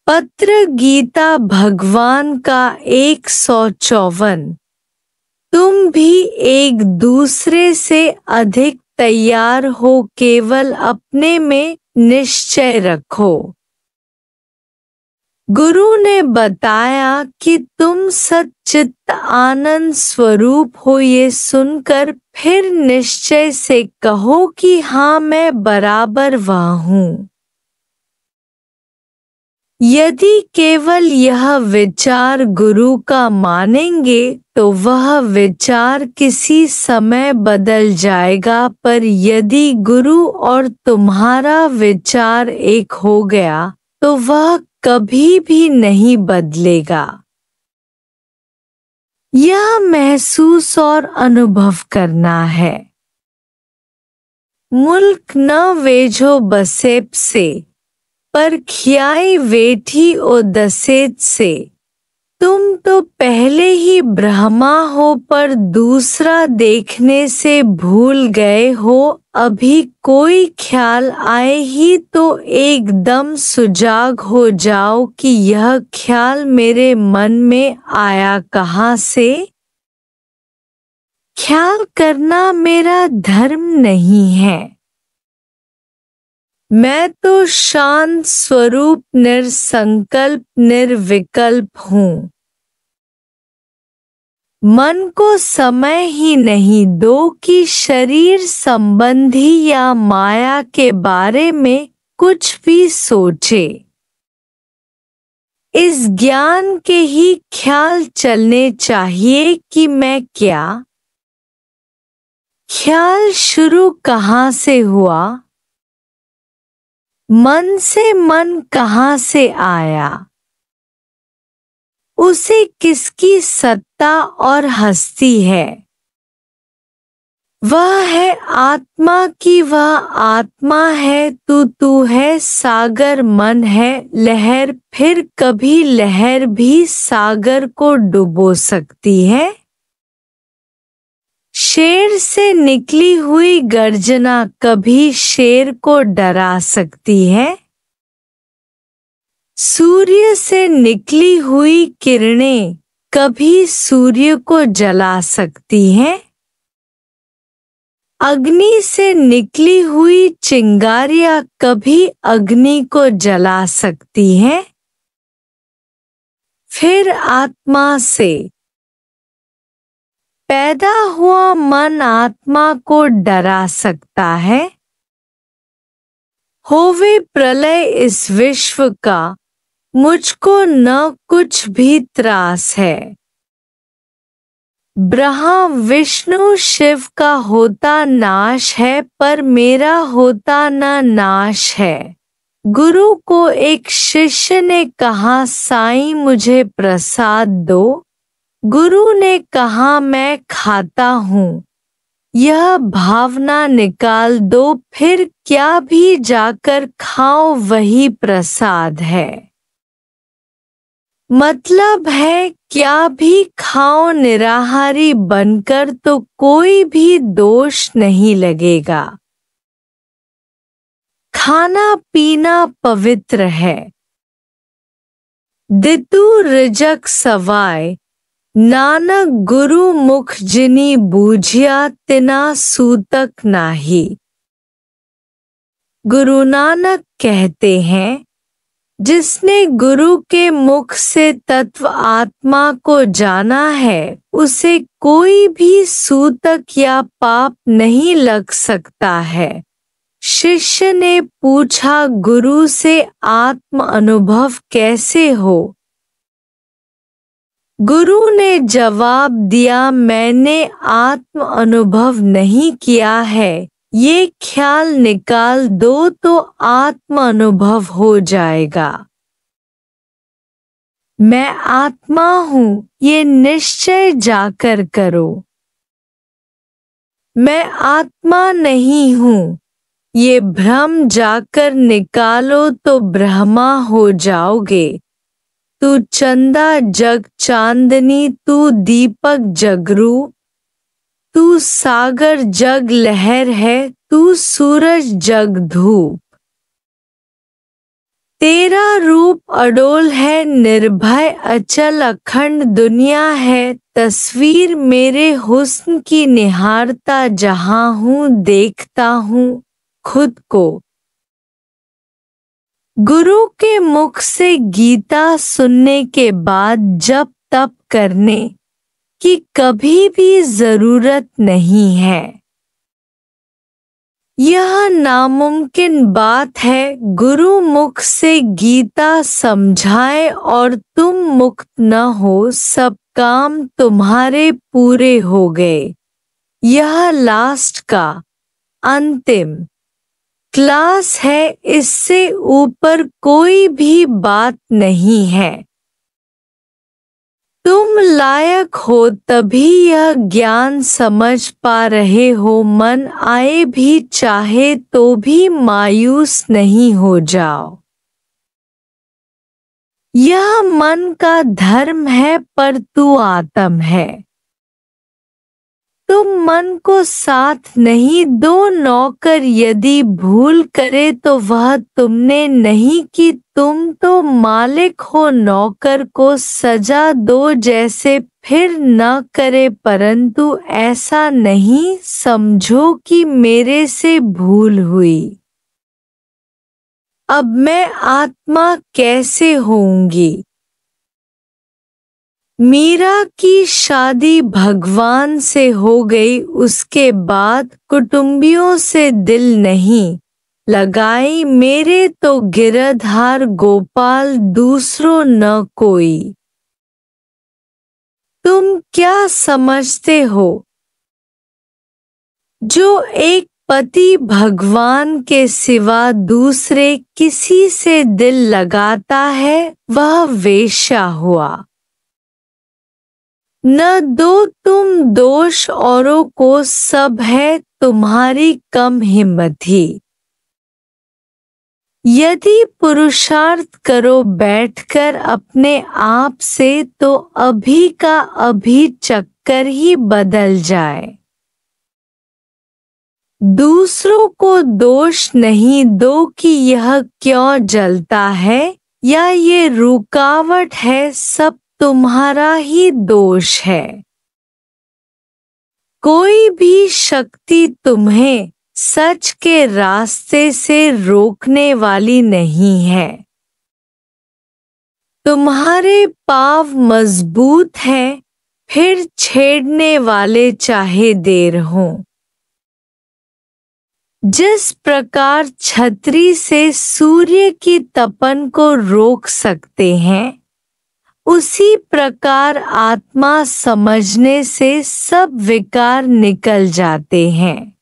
पत्र गीता भगवान का 154। तुम भी एक दूसरे से अधिक तैयार हो, केवल अपने में निश्चय रखो। गुरु ने बताया कि तुम सच्चित आनंद स्वरूप हो। ये सुनकर फिर निश्चय से कहो कि हाँ, मैं बराबर वह हूँ। यदि केवल यह विचार गुरु का मानेंगे तो वह विचार किसी समय बदल जाएगा, पर यदि गुरु और तुम्हारा विचार एक हो गया तो वह कभी भी नहीं बदलेगा। यह महसूस और अनुभव करना है। मुल्क न वेझो बसेप से, पर खियाई वेठी ओ दसेत से। तुम तो पहले ही ब्रह्मा हो, पर दूसरा देखने से भूल गए हो। अभी कोई ख्याल आए ही तो एकदम सुजाग हो जाओ कि यह ख्याल मेरे मन में आया कहाँ से। ख्याल करना मेरा धर्म नहीं है। मैं तो शांत स्वरूप निरसंकल्प निर्विकल्प हूँ। मन को समय ही नहीं दो कि शरीर संबंधी या माया के बारे में कुछ भी सोचे। इस ज्ञान के ही ख्याल चलने चाहिए कि मैं क्या। ख्याल शुरू कहाँ से हुआ? मन से। मन कहाँ से आया? उसे किसकी सत्ता और हस्ती है? वह है आत्मा की। वह आत्मा है। तू है सागर। मन है लहर। फिर कभी लहर भी सागर को डुबो सकती है। शेर से निकली हुई गर्जना कभी शेर को डरा सकती है। सूर्य से निकली हुई किरणें कभी सूर्य को जला सकती हैं। अग्नि से निकली हुई चिंगारियां कभी अग्नि को जला सकती हैं। फिर आत्मा से पैदा हुआ मन आत्मा को डरा सकता है। होवे प्रलय इस विश्व का, मुझको न कुछ भी त्रास है। ब्रह्मा विष्णु शिव का होता नाश है, पर मेरा होता न नाश है। गुरु को एक शिष्य ने कहा, साईं मुझे प्रसाद दो। गुरु ने कहा, मैं खाता हूँ। यह भावना निकाल दो, फिर क्या भी जाकर खाओ वही प्रसाद है। मतलब है क्या भी खाओ निराहारी बनकर तो कोई भी दोष नहीं लगेगा। खाना पीना पवित्र है। दितु रिजक सवाय, नानक गुरु मुख जिनी बूझिया तिना सूतक नाही। गुरु नानक कहते हैं, जिसने गुरु के मुख से तत्व आत्मा को जाना है, उसे कोई भी सूतक या पाप नहीं लग सकता है। शिष्य ने पूछा, गुरु से आत्म अनुभव कैसे हो? गुरु ने जवाब दिया, मैंने आत्म अनुभव नहीं किया है। ये ख्याल निकाल दो तो आत्म अनुभव हो जाएगा। मैं आत्मा हूँ, ये निश्चय जाकर करो। मैं आत्मा नहीं हूँ, ये भ्रम जाकर निकालो तो ब्रह्मा हो जाओगे। तू चंदा जग चांदनी, तू दीपक जगरू, तू सागर जग लहर है, तू सूरज जग धूप। तेरा रूप अडोल है, निर्भय अचल अखंड दुनिया है तस्वीर मेरे हुस्न की निहारता जहां हूँ देखता हूँ खुद को। गुरु के मुख से गीता सुनने के बाद जप तप करने की कभी भी जरूरत नहीं है। यह नामुमकिन बात है गुरु मुख से गीता समझाए और तुम मुक्त न हो, सब काम तुम्हारे पूरे हो गए। यह लास्ट का अंतिम क्लास है, इससे ऊपर कोई भी बात नहीं है। तुम लायक हो तभी यह ज्ञान समझ पा रहे हो। मन आए भी चाहे तो भी मायूस नहीं हो जाओ। यह मन का धर्म है पर तू आत्म है। तुम मन को साथ नहीं दो, नौकर यदि भूल करे तो वह तुमने नहीं की, तुम तो मालिक हो। नौकर को सजा दो जैसे फिर न करे, परंतु ऐसा नहीं समझो कि मेरे से भूल हुई। अब मैं आत्मा कैसे होऊंगी। मीरा की शादी भगवान से हो गई, उसके बाद कुटुंबियों से दिल नहीं लगाई। मेरे तो गिरधार गोपाल दूसरों न कोई। तुम क्या समझते हो जो एक पति भगवान के सिवा दूसरे किसी से दिल लगाता है वह वेश्या हुआ। न दो तुम दोष औरों को, सब है तुम्हारी कम हिम्मती। यदि पुरुषार्थ करो बैठकर अपने आप से तो अभी का अभी चक्कर ही बदल जाए। दूसरों को दोष नहीं दो कि यह क्यों जलता है या ये रुकावट है, सब तुम्हारा ही दोष है। कोई भी शक्ति तुम्हें सच के रास्ते से रोकने वाली नहीं है। तुम्हारे पाँव मजबूत हैं, फिर छेड़ने वाले चाहे देर हों। जिस प्रकार छतरी से सूर्य की तपन को रोक सकते हैं, उसी प्रकार आत्मा समझने से सब विकार निकल जाते हैं।